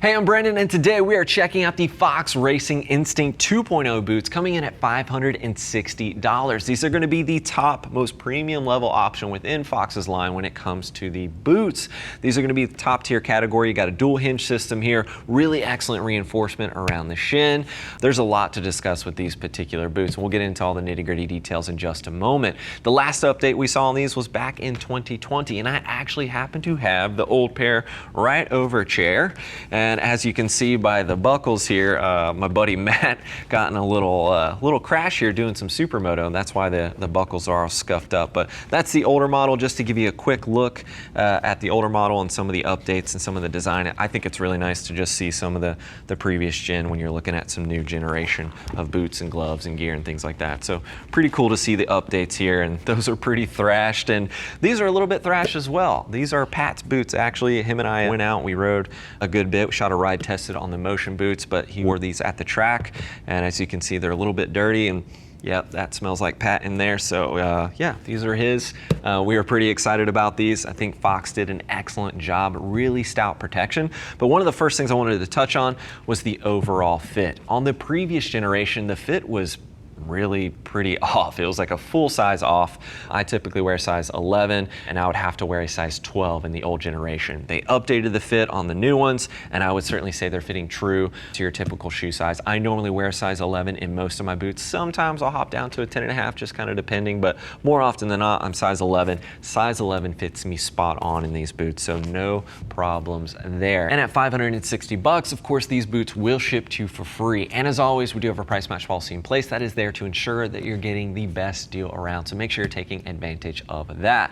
Hey, I'm Brandon, and today we are checking out the Fox Racing Instinct 2.0 boots coming in at $560. These are going to be the top, most premium level option within Fox's line when it comes to the boots. These are going to be the top tier category. You got a dual hinge system here, really excellent reinforcement around the shin. There's a lot to discuss with these particular boots, and we'll get into all the nitty-gritty details in just a moment. The last update we saw on these was back in 2020, and I actually happen to have the old pair right over chair. And as you can see by the buckles here, my buddy Matt got in a little crash here doing some supermoto, and that's why the buckles are all scuffed up. But that's the older model. Just to give you a quick look at the older model and some of the updates and some of the design, I think it's really nice to just see some of the previous gen when you're looking at some new generation of boots and gloves and gear and things like that. So pretty cool to see the updates here, and those are pretty thrashed, and these are a little bit thrashed as well. These are Pat's boots. Actually, him and I went out, we rode a good bit. We shot a ride tested on the motion boots, but he wore these at the track, and as you can see, they're a little bit dirty, and yep, that smells like Pat in there. So yeah, these are his. We are pretty excited about these. I think Fox did an excellent job, really stout protection. But one of the first things I wanted to touch on was the overall fit. On the previous generation, the fit was really pretty off. It was like a full size off. I typically wear size 11, and I would have to wear a size 12 in the old generation. They updated the fit on the new ones, and I would certainly say they're fitting true to your typical shoe size. I normally wear a size 11 in most of my boots. Sometimes I'll hop down to a 10.5, just kind of depending, but more often than not, I'm size 11. Size 11 fits me spot on in these boots, so no problems there. And at $560, of course, these boots will ship to you for free. And as always, we do have a price match policy in place that is there to ensure that you're getting the best deal around. So make sure you're taking advantage of that.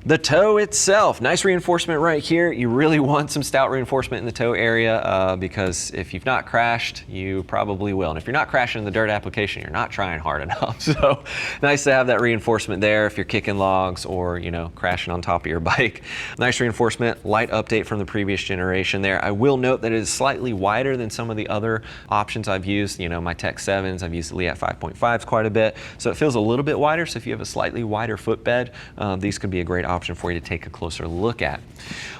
The toe itself, nice reinforcement right here. You really want some stout reinforcement in the toe area because if you've not crashed, you probably will. And if you're not crashing in the dirt application, you're not trying hard enough. So nice to have that reinforcement there if you're kicking logs or, you know, crashing on top of your bike. Nice reinforcement, light update from the previous generation there. I will note that it is slightly wider than some of the other options I've used. You know, my Tech 7s, I've used the Leat 5.5s quite a bit. So it feels a little bit wider. So if you have a slightly wider footbed, these could be a great option for you to take a closer look at.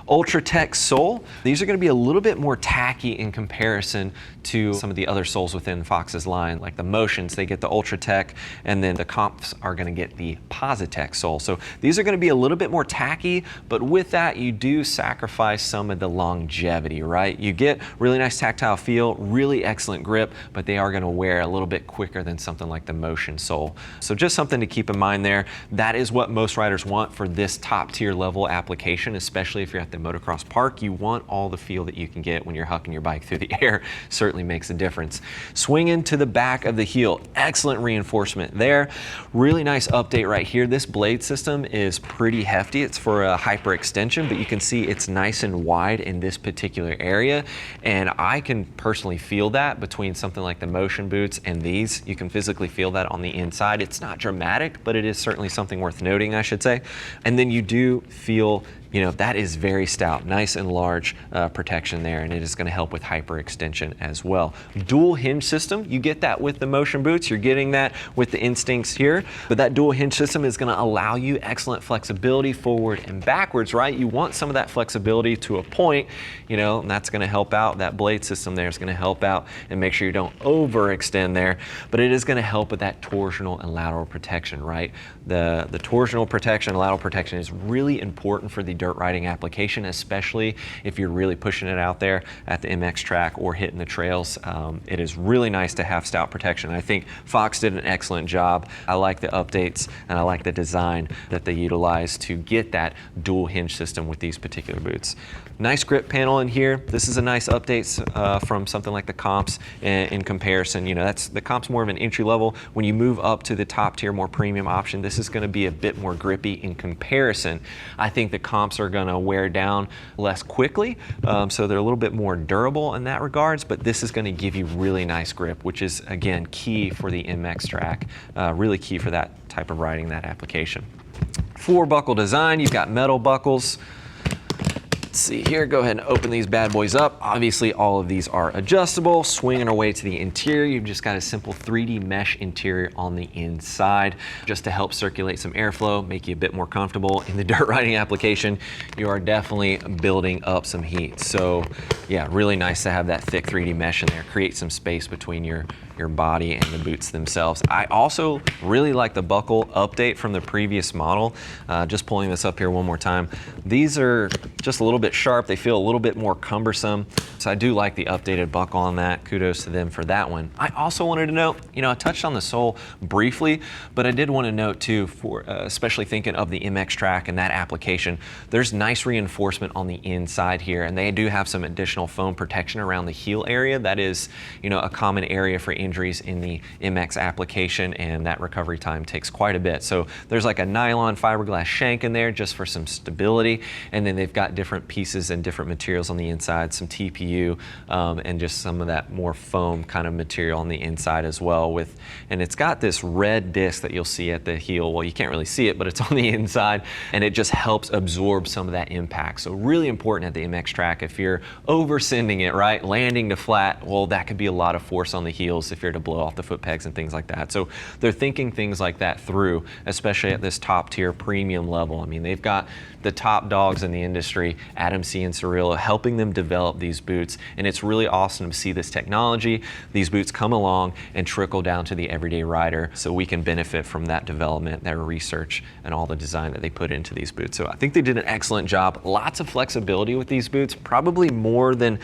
Ultra Tech sole, these are going to be a little bit more tacky in comparison to some of the other soles within Fox's line, like the Motions, they get the Ultra Tech, and then the comps are going to get the Positech sole. So these are going to be a little bit more tacky, but with that, you do sacrifice some of the longevity, right? You get really nice tactile feel, really excellent grip, but they are going to wear a little bit quicker than something like the Motion sole. So just something to keep in mind there. That is what most riders want for this top tier level application, especially if you're at the motocross park. You want all the feel that you can get when you're hucking your bike through the air. Certainly makes a difference. Swing into the back of the heel, excellent reinforcement there. Really nice update right here. This blade system is pretty hefty. It's for a hyper extension, but you can see it's nice and wide in this particular area, and I can personally feel that between something like the Motion boots and these. You can physically feel that on the inside. It's not dramatic, but it is certainly something worth noting, I should say. And then you do feel, you know, that is very stout, nice and large protection there, and it is going to help with hyperextension as well. Dual hinge system, you get that with the Motion boots, you're getting that with the Instincts here, but that dual hinge system is going to allow you excellent flexibility forward and backwards, right? You want some of that flexibility to a point, you know, and that's going to help out. That blade system there is going to help out and make sure you don't overextend there, but it is going to help with that torsional and lateral protection, right? The torsional protection, lateral protection is really important for the dirt riding application, especially if you're really pushing it out there at the MX track or hitting the trails. It is really nice to have stout protection. I think Fox did an excellent job. I like the updates and I like the design that they utilize to get that dual hinge system with these particular boots. Nice grip panel in here. This is a nice update from something like the comps in comparison. You know, that's the comps more of an entry level. When you move up to the top tier, more premium option, this is going to be a bit more grippy in comparison. I think the comps are going to wear down less quickly, so they're a little bit more durable in that regards, but this is going to give you really nice grip, which is, again, key for the MX track, really key for that type of riding, that application. For buckle design, you've got metal buckles. see here, go ahead and open these bad boys up. Obviously, all of these are adjustable. Swinging our way to the interior, you've just got a simple 3D mesh interior on the inside, just to help circulate some airflow, make you a bit more comfortable. In the dirt riding application, you are definitely building up some heat. So yeah, really nice to have that thick 3D mesh in there, create some space between your body and the boots themselves. I also really like the buckle update from the previous model. Just pulling this up here one more time. These are just a little bit sharp. They feel a little bit more cumbersome. So I do like the updated buckle on that. Kudos to them for that one. I also wanted to note, I touched on the sole briefly, but I did want to note too, for especially thinking of the MX track and that application, there's nice reinforcement on the inside here, and they do have some additional foam protection around the heel area. That is, a common area for injuries in the MX application, and that recovery time takes quite a bit. So there's like a nylon fiberglass shank in there just for some stability, and then they've got different pieces and different materials on the inside, some TPU, and just some of that more foam kind of material on the inside as well. And it's got this red disc that you'll see at the heel. Well, you can't really see it, but it's on the inside, and it just helps absorb some of that impact. So really important at the MX track. If you're over-sending it, right, landing to flat, well, that could be a lot of force on the heels if you're to blow off the foot pegs and things like that. So they're thinking things like that through, especially at this top tier premium level. I mean, they've got the top dogs in the industry, Adam C. and Cirillo, helping them develop these boots. And it's really awesome to see this technology, these boots come along and trickle down to the everyday rider, so we can benefit from that development, their research, and all the design that they put into these boots. So I think they did an excellent job. Lots of flexibility with these boots, probably more than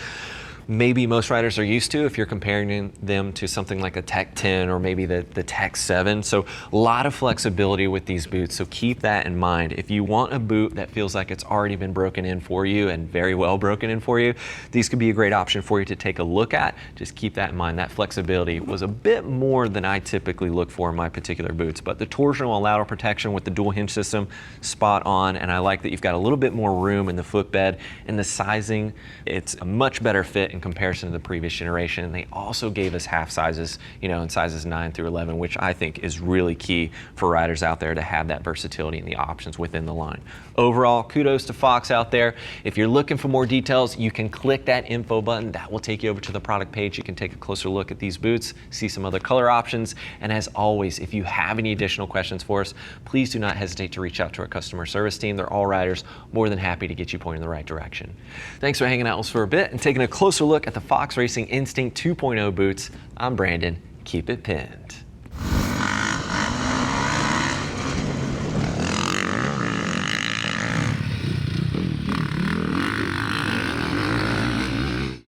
maybe most riders are used to if you're comparing them to something like a Tech 10 or maybe the Tech 7. So a lot of flexibility with these boots, so keep that in mind. If you want a boot that feels like it's already been broken in for you and very well broken in for you, these could be a great option for you to take a look at. Just keep that in mind. That flexibility was a bit more than I typically look for in my particular boots, but the torsional and lateral protection with the dual hinge system, spot on. And I like that you've got a little bit more room in the footbed, and the sizing, it's a much better fit in comparison to the previous generation. They also gave us half sizes, in sizes 9 through 11, which I think is really key for riders out there to have that versatility and the options within the line. Overall, kudos to Fox out there. If you're looking for more details, you can click that info button. That will take you over to the product page. You can take a closer look at these boots, see some other color options. And as always, if you have any additional questions for us, please do not hesitate to reach out to our customer service team. They're all riders, more than happy to get you pointed in the right direction. Thanks for hanging out with us for a bit and taking a closer look at the Fox Racing Instinct 2.0 boots. I'm Brandon. Keep it pinned.